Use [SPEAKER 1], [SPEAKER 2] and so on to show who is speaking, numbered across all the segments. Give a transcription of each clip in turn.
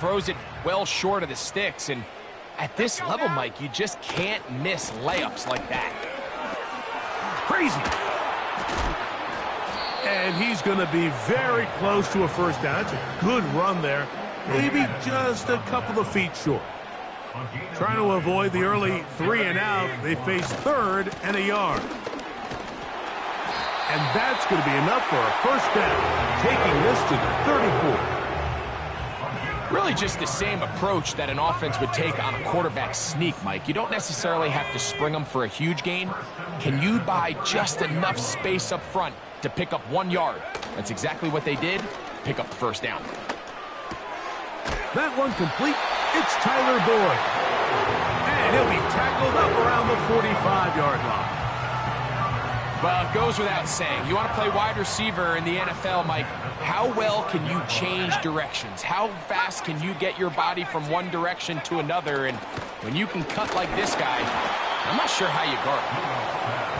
[SPEAKER 1] throws it well short of the sticks. And at this level, Mike, you just can't miss layups like that.
[SPEAKER 2] Crazy. And he's going to be very close to a first down. That's a good run there. Maybe just a couple of feet short. Trying to avoid the early 3 and out, they face 3rd and a yard. And that's going to be enough for a first down, taking this to the 34.
[SPEAKER 1] Really just the same approach that an offense would take on a quarterback sneak, Mike. You don't necessarily have to spring them for a huge gain. Can you buy just enough space up front to pick up 1 yard? That's exactly what they did. Pick up the first down.
[SPEAKER 2] That one complete. It's Tyler Boyd. And he'll be tackled up around the 45-yard line.
[SPEAKER 1] Well, it goes without saying. You want to play wide receiver in the NFL, Mike. How well can you change directions? How fast can you get your body from one direction to another? And when you can cut like this guy, I'm not sure how you guard him.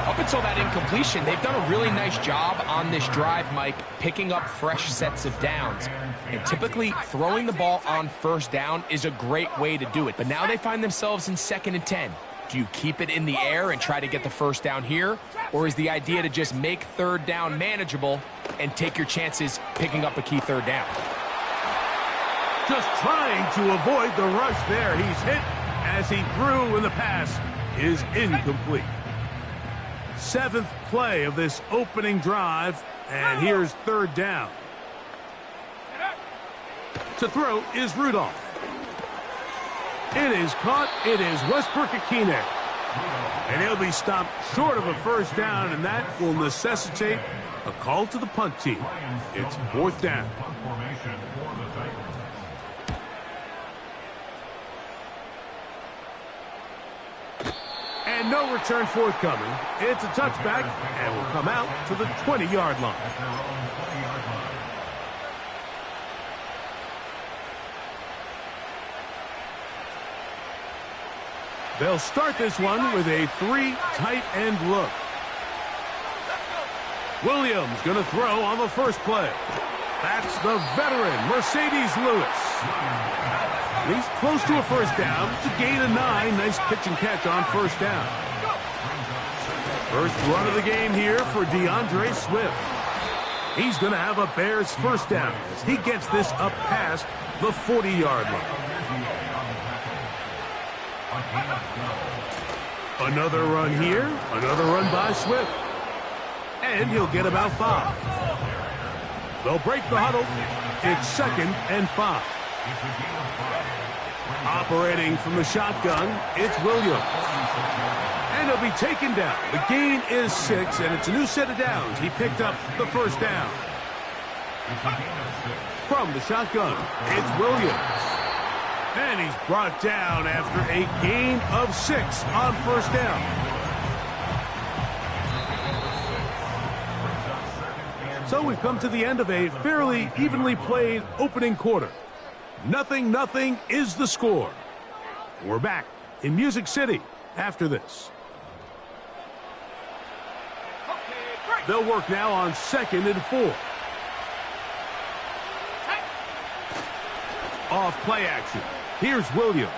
[SPEAKER 1] Up until that incompletion, they've done a really nice job on this drive, Mike, picking up fresh sets of downs. And typically, throwing the ball on first down is a great way to do it. But now they find themselves in 2nd and 10. Do you keep it in the air and try to get the first down here? Or is the idea to just make 3rd down manageable and take your chances picking up a key 3rd down?
[SPEAKER 2] Just trying to avoid the rush there. He's hit as he threw, and the pass is incomplete. 7th play of this opening drive, and here's 3rd down. To throw is Rudolph. It is caught. It is Westbrook-Akine. And he'll be stopped short of a first down, and that will necessitate a call to the punt team. It's 4th down. And no return forthcoming. It's a touchback, and will come out to the 20-yard line. They'll start this one with a 3 tight end look. Williams going to throw on the first play. That's the veteran, Mercedes Lewis. He's close to a first down to gain a 9. Nice pitch and catch on first down. First run of the game here for DeAndre Swift. He's going to have a Bears first down as he gets this up past the 40-yard line. Another run here, another run by Swift. And he'll get about 5. They'll break the huddle. It's 2nd and 5. Operating from the shotgun, it's Williams. And he'll be taken down. The gain is 6, and it's a new set of downs. He picked up the first down. From the shotgun, it's Williams. And he's brought down after a gain of 6 on first down. So we've come to the end of a fairly evenly played opening quarter. 0-0 is the score. We're back in Music City after this. They'll work now on 2nd and 4. Off play action. Here's Williams.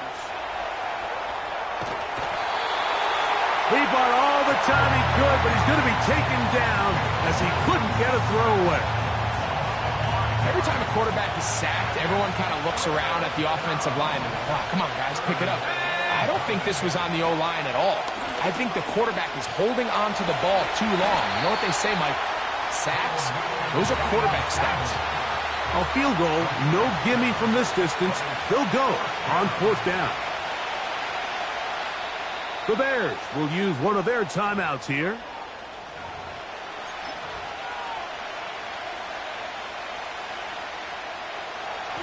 [SPEAKER 2] He bought all the time he could, but he's going to be taken down as he couldn't get a throw away.
[SPEAKER 1] Every time a quarterback is sacked, everyone kind of looks around at the offensive line and, oh, come on, guys, pick it up. I don't think this was on the O-line at all. I think the quarterback is holding on to the ball too long. You know what they say, Mike? Sacks, those are quarterback stats.
[SPEAKER 2] A field goal, no gimme from this distance. They'll go on 4th down. The Bears will use one of their timeouts here.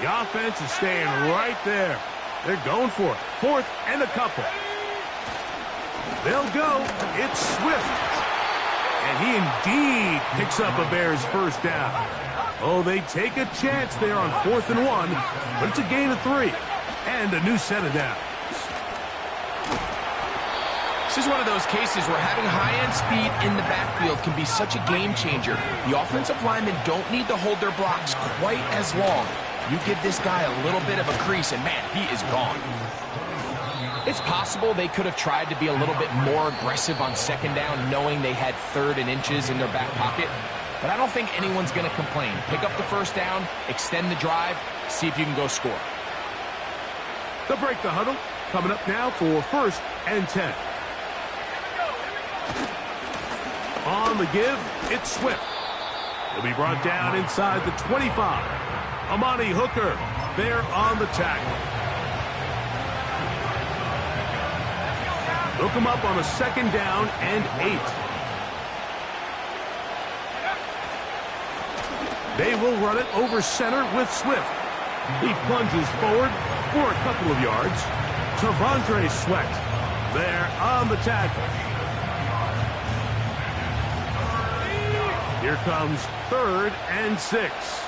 [SPEAKER 2] The offense is staying right there. They're going for it. 4th and a couple. They'll go. It's Swift. And he indeed picks up a Bears first down. Oh, they take a chance there on 4th and 1, but it's a gain of 3 and a new set of downs.
[SPEAKER 1] This is one of those cases where having high-end speed in the backfield can be such a game changer. The offensive linemen don't need to hold their blocks quite as long. You give this guy a little bit of a crease, and man, he is gone. It's possible they could have tried to be a little bit more aggressive on second down, knowing they had 3rd and inches in their back pocket. But I don't think anyone's going to complain. Pick up the first down, extend the drive, see if you can go score.
[SPEAKER 2] They'll break the huddle. Coming up now for 1st and 10. On the give, it's Swift. He'll be brought down inside the 25. Amani Hooker there on the tackle. They'll come up on a 2nd down and 8. They will run it over center with Swift. He plunges forward for a couple of yards. Tavondre Sweat there on the tackle. Here comes 3rd and 6.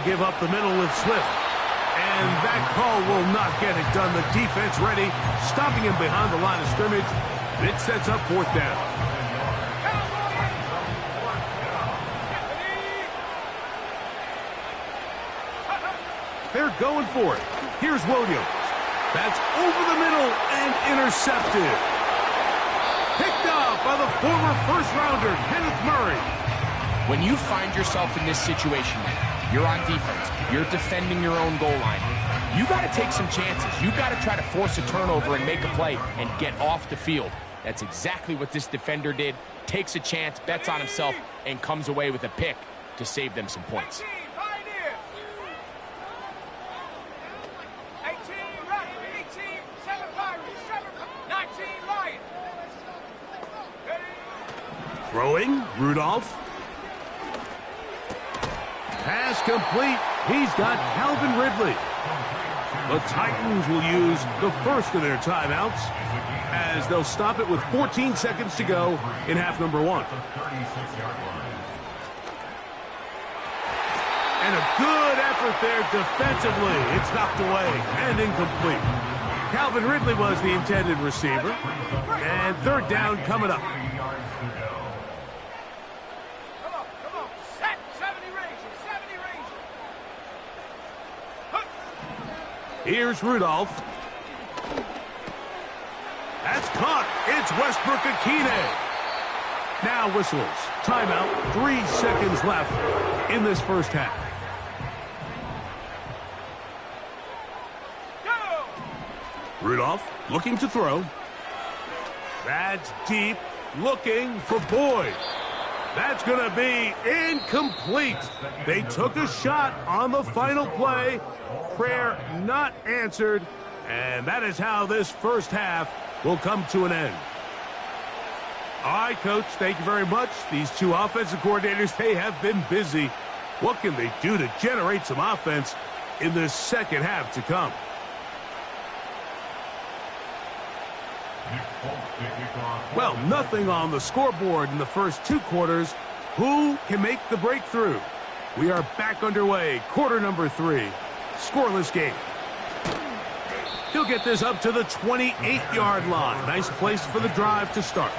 [SPEAKER 2] Give up the middle with Swift. And that call will not get it done. The defense ready, stopping him behind the line of scrimmage. It sets up 4th down. They're going for it. Here's Williams. That's over the middle and intercepted. Picked up by the former first-rounder, Kenneth Murray.
[SPEAKER 1] When you find yourself in this situation, you're on defense, you're defending your own goal line, you got to take some chances. You got to try to force a turnover and make a play and get off the field. That's exactly what this defender did. Takes a chance, bets on himself, and comes away with a pick to save them some points.
[SPEAKER 2] Throwing, Rudolph. Pass complete. He's got Calvin Ridley. The Titans will use the first of their timeouts as they'll stop it with 14 seconds to go in half number 1. And a good effort there defensively. It's knocked away and incomplete. Calvin Ridley was the intended receiver. And 3rd down coming up. Here's Rudolph. That's caught. It's Westbrook Akine. Now whistles. Timeout. 3 seconds left in this first half. Rudolph looking to throw. That's deep. Looking for Boyd. That's going to be incomplete. They took a shot on the final play. Prayer not answered. And that is how this first half will come to an end. All right, Coach, thank you very much. These two offensive coordinators, they have been busy. What can they do to generate some offense in this second half to come? Well, nothing on the scoreboard in the first 2 quarters. Who can make the breakthrough? We are back underway. Quarter number 3. Scoreless game. He'll get this up to the 28-yard line. Nice place for the drive to start.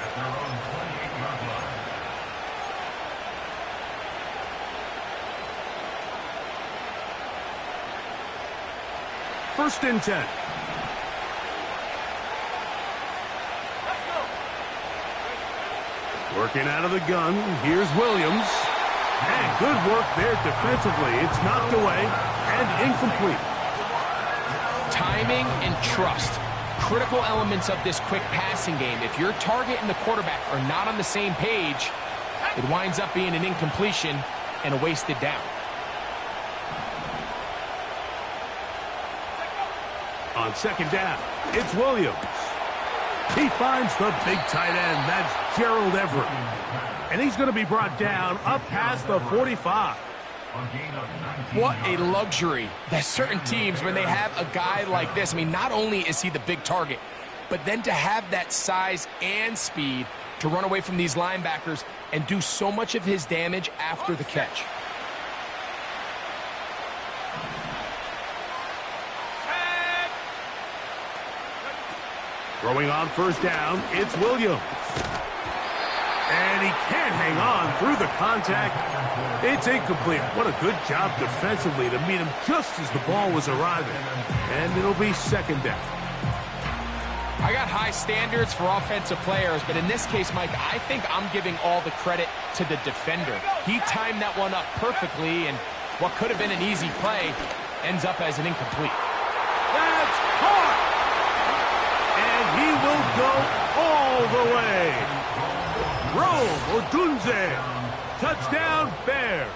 [SPEAKER 2] First and 10. Working out of the gun, here's Williams. And good work there defensively. It's knocked away and incomplete.
[SPEAKER 1] Timing and trust, critical elements of this quick passing game. If your target and the quarterback are not on the same page, it winds up being an incompletion and a wasted down.
[SPEAKER 2] On second down, it's Williams. He finds the big tight end. That's Gerald Everett. And he's going to be brought down up past the 45.
[SPEAKER 1] What a luxury that certain teams, when they have a guy like this, I mean, not only is he the big target, but then to have that size and speed to run away from these linebackers and do so much of his damage after the catch.
[SPEAKER 2] Throwing on first down, it's Williams. And he can't hang on through the contact. It's incomplete. What a good job defensively to meet him just as the ball was arriving. And it'll be second down.
[SPEAKER 1] I got high standards for offensive players, but in this case, Mike, I think I'm giving all the credit to the defender. He timed that one up perfectly, and what could have been an easy play ends up as an incomplete.
[SPEAKER 2] That's caught! And he will go all the way. Rome Odunze. Touchdown, Bears.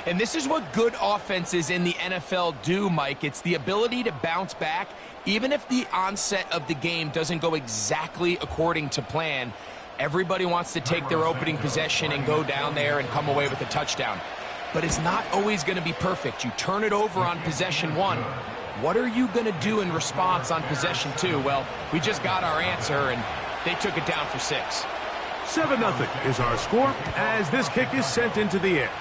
[SPEAKER 1] And this is what good offenses in the NFL do, Mike. It's the ability to bounce back, even if the onset of the game doesn't go exactly according to plan. Everybody wants to take their opening possession and go down there and come away with a touchdown. But it's not always going to be perfect. You turn it over on possession one. What are you going to do in response on possession two? Well, we just got our answer, and they took it down for 6.
[SPEAKER 2] 7-0 is our score as this kick is sent into the air.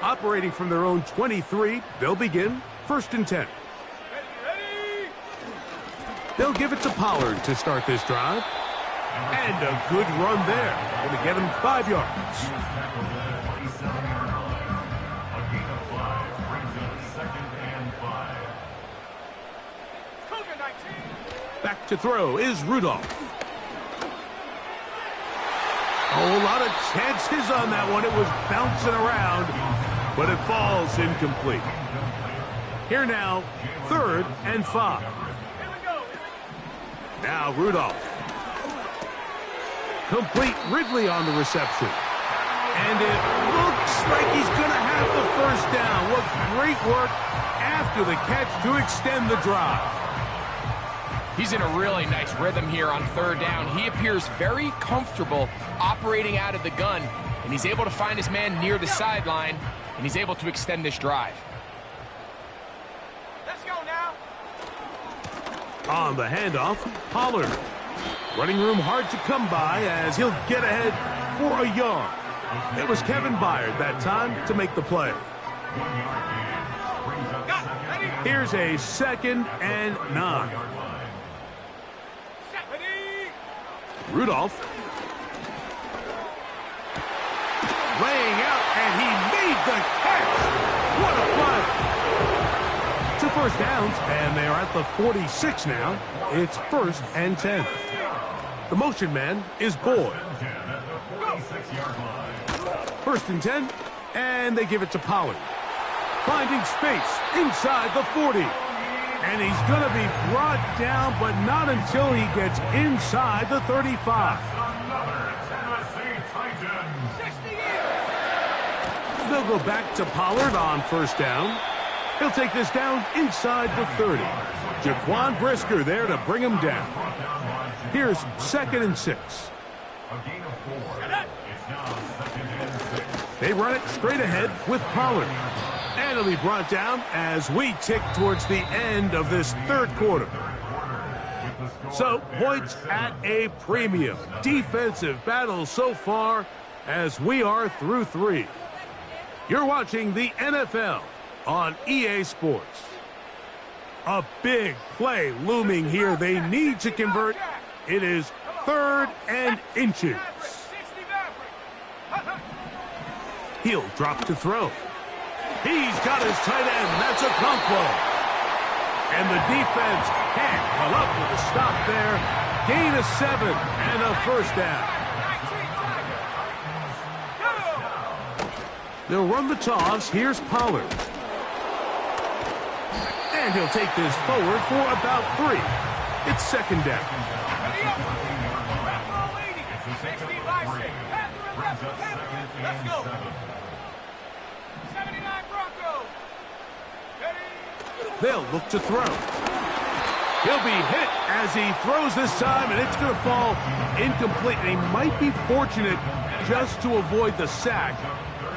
[SPEAKER 2] Operating from their own 23, they'll begin 1st and 10. They'll give it to Pollard to start this drive. And a good run there. Going to get him 5 yards. Back to throw is Rudolph. Oh, a lot of chances on that one. It was bouncing around, but it falls incomplete. Here now, 3rd and 5. Now Rudolph. Complete Ridley on the reception. And it looks like he's going to have the 1st down. What great work after the catch to extend the drive.
[SPEAKER 1] He's in a really nice rhythm here on 3rd down. He appears very comfortable operating out of the gun, and he's able to find his man near the sideline, and he's able to extend this drive.
[SPEAKER 3] Let's go now.
[SPEAKER 2] On the handoff, Pollard. Running room hard to come by as he'll get ahead for a yard. It was Kevin Byard that time to make the play. Here's a 2nd and 9. Rudolph. Laying out, and he made the catch. What a play. 2 first downs, and they are at the 46 now. It's 1st and 10. The motion man is Boyd. 1st and 10, and they give it to Pollard. Finding space inside the 40. And he's going to be brought down, but not until he gets inside the 35. They'll go back to Pollard on 1st down. He'll take this down inside the 30. Jaquan Brisker there to bring him down. Here's 2nd and 6. They run it straight ahead with Pollard. And it'll be brought down as we tick towards the end of this 3rd quarter. So, points at a premium. Defensive battle so far as we are through 3. You're watching the NFL on EA Sports. A big play looming here. They need to convert. It is 3rd and inches. He'll drop to throw. He's got his tight end. That's a Okonkwo. And the defense can't come up with a stop there. Gain of 7 and a 1st down. They'll run the toss. Here's Pollard. And he'll take this forward for about 3. It's 2nd down.
[SPEAKER 3] Let's go.
[SPEAKER 2] They'll look to throw. He'll be hit as he throws this time, and it's going to fall incomplete. They might be fortunate just to avoid the sack,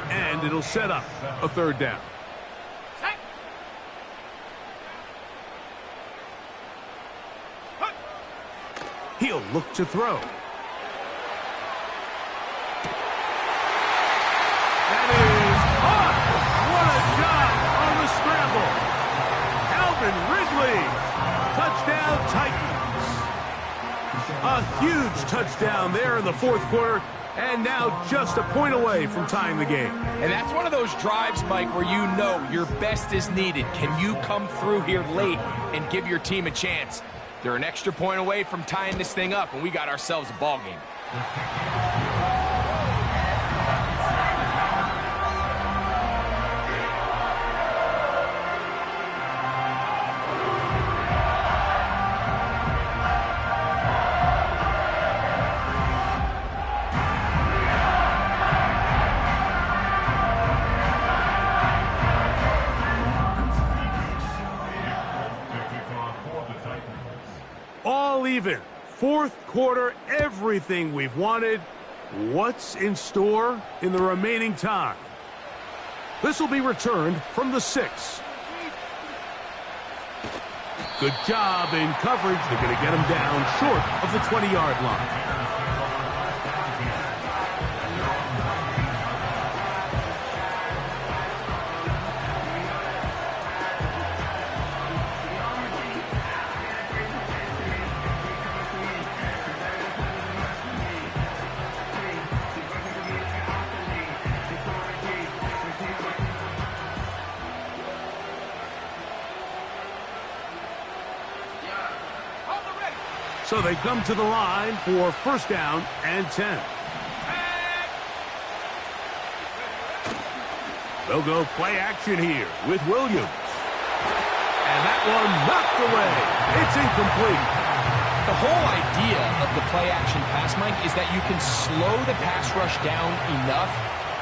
[SPEAKER 2] and it'll set up a 3rd down. He'll look to throw. Titans. A huge touchdown there in the fourth quarter, and now just a point away from tying the game.
[SPEAKER 1] And that's one of those drives, Mike, where you know your best is needed. Can you come through here late and give your team a chance? They're an extra point away from tying this thing up, and we got ourselves a ball game.
[SPEAKER 2] All even. Fourth quarter, everything we've wanted. What's in store in the remaining time? This will be returned from the 6. Good job in coverage. They're going to get him down short of the 20-yard line. So they come to the line for first down and 10. They'll go play action here with Williams. And that one knocked away. It's incomplete.
[SPEAKER 1] The whole idea of the play action pass, Mike, is that you can slow the pass rush down enough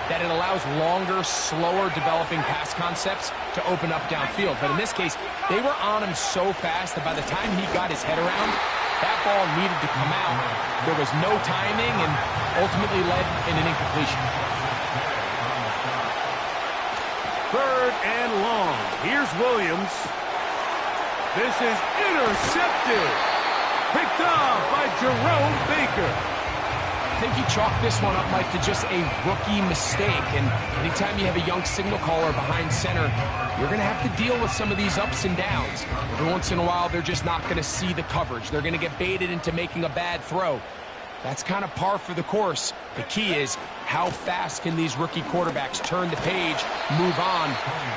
[SPEAKER 1] that it allows longer, slower developing pass concepts to open up downfield. But in this case, they were on him so fast that by the time he got his head around, that ball needed to come out. There was no timing and ultimately led in an incompletion.
[SPEAKER 2] Third and long. Here's Williams. This is intercepted. Picked off by Jerome Baker.
[SPEAKER 1] I think he chalked this one up, Mike, to just a rookie mistake. And anytime you have a young signal caller behind center, you're going to have to deal with some of these ups and downs. Every once in a while, they're just not going to see the coverage. They're going to get baited into making a bad throw. That's kind of par for the course. The key is how fast can these rookie quarterbacks turn the page, move on,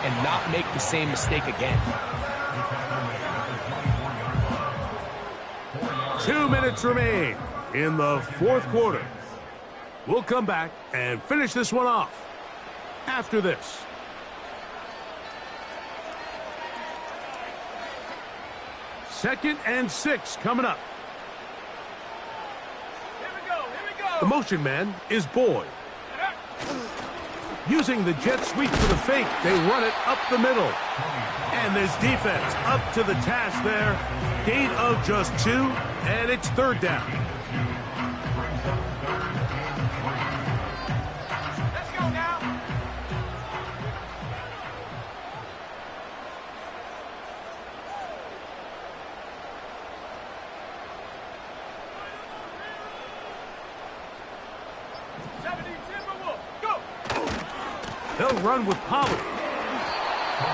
[SPEAKER 1] and not make the same mistake again.
[SPEAKER 2] 2 minutes remain in the fourth quarter. We'll come back and finish this one off after this. Second and 6 coming up.
[SPEAKER 3] Here we go.
[SPEAKER 2] The motion man is Boyd. Using the jet sweep for the fake, they run it up the middle. And this defense up to the task there. Gain of just 2, and it's third down.
[SPEAKER 3] Let's go now. Go.
[SPEAKER 2] They'll run with Pollard.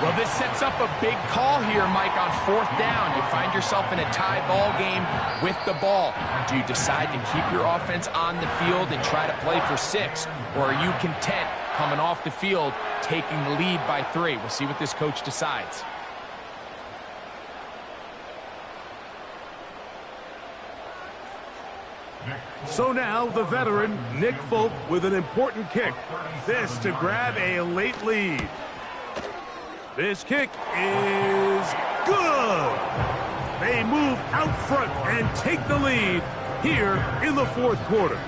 [SPEAKER 1] Well, this sets up a big call here, Mike, on fourth down. You find yourself in a tie ball game with the ball. Do you decide to keep your offense on the field and try to play for 6? Or are you content coming off the field, taking the lead by 3? We'll see what this coach decides.
[SPEAKER 2] So now the veteran, Nick Folk, with an important kick. This to grab a late lead. This kick is good. They move out front and take the lead here in the fourth quarter.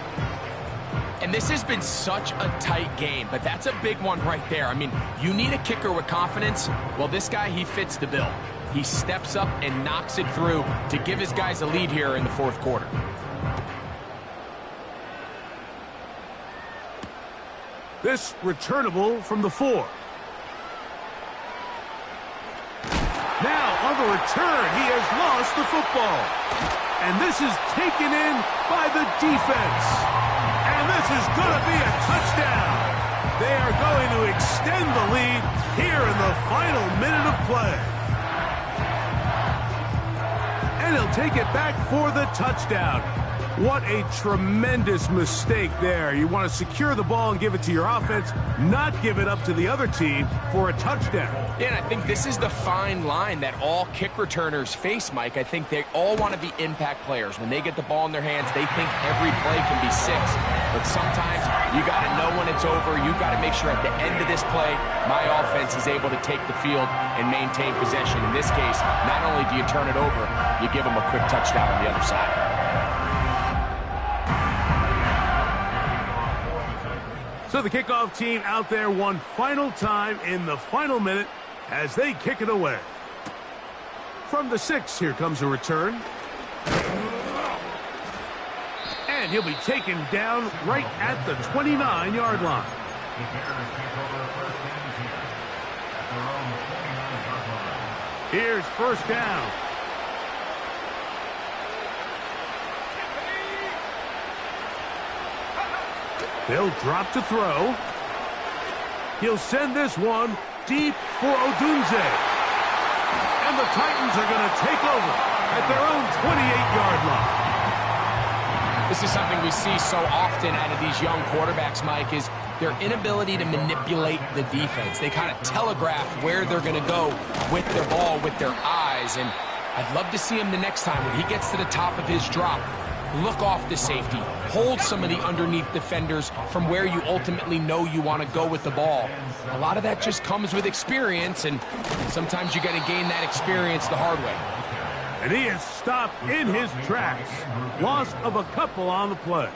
[SPEAKER 1] And this has been such a tight game, but that's a big one right there. I mean, you need a kicker with confidence. Well, this guy, he fits the bill. He steps up and knocks it through to give his guys a lead here in the fourth quarter.
[SPEAKER 2] This returnable from the 4. Now, on the return, he has lost the football. And this is taken in by the defense. And this is going to be a touchdown. They are going to extend the lead here in the final minute of play. And he'll take it back for the touchdown. What a tremendous mistake there. You want to secure the ball and give it to your offense, not give it up to the other team for a touchdown.
[SPEAKER 1] Yeah, and I think this is the fine line that all kick returners face, Mike. I think they all want to be impact players. When they get the ball in their hands, they think every play can be 6. But sometimes you got to know when it's over. You got to make sure at the end of this play, my offense is able to take the field and maintain possession. In this case, not only do you turn it over, you give them a quick touchdown on the other side.
[SPEAKER 2] So the kickoff team out there one final time in the final minute as they kick it away. From the 6, here comes a return. And he'll be taken down right at the 29-yard line. Here's first down. They'll drop to throw. He'll send this one deep for Odunze. And the Titans are going to take over at their own 28-yard line.
[SPEAKER 1] This is something we see so often out of these young quarterbacks, Mike, is their inability to manipulate the defense. They kind of telegraph where they're going to go with their ball, with their eyes. And I'd love to see him the next time when he gets to the top of his drop. Look off the safety. Hold some of the underneath defenders from where you ultimately know you want to go with the ball. A lot of that just comes with experience, and sometimes you got to gain that experience the hard way.
[SPEAKER 2] And he is stopped in his tracks. Loss of a couple on the play.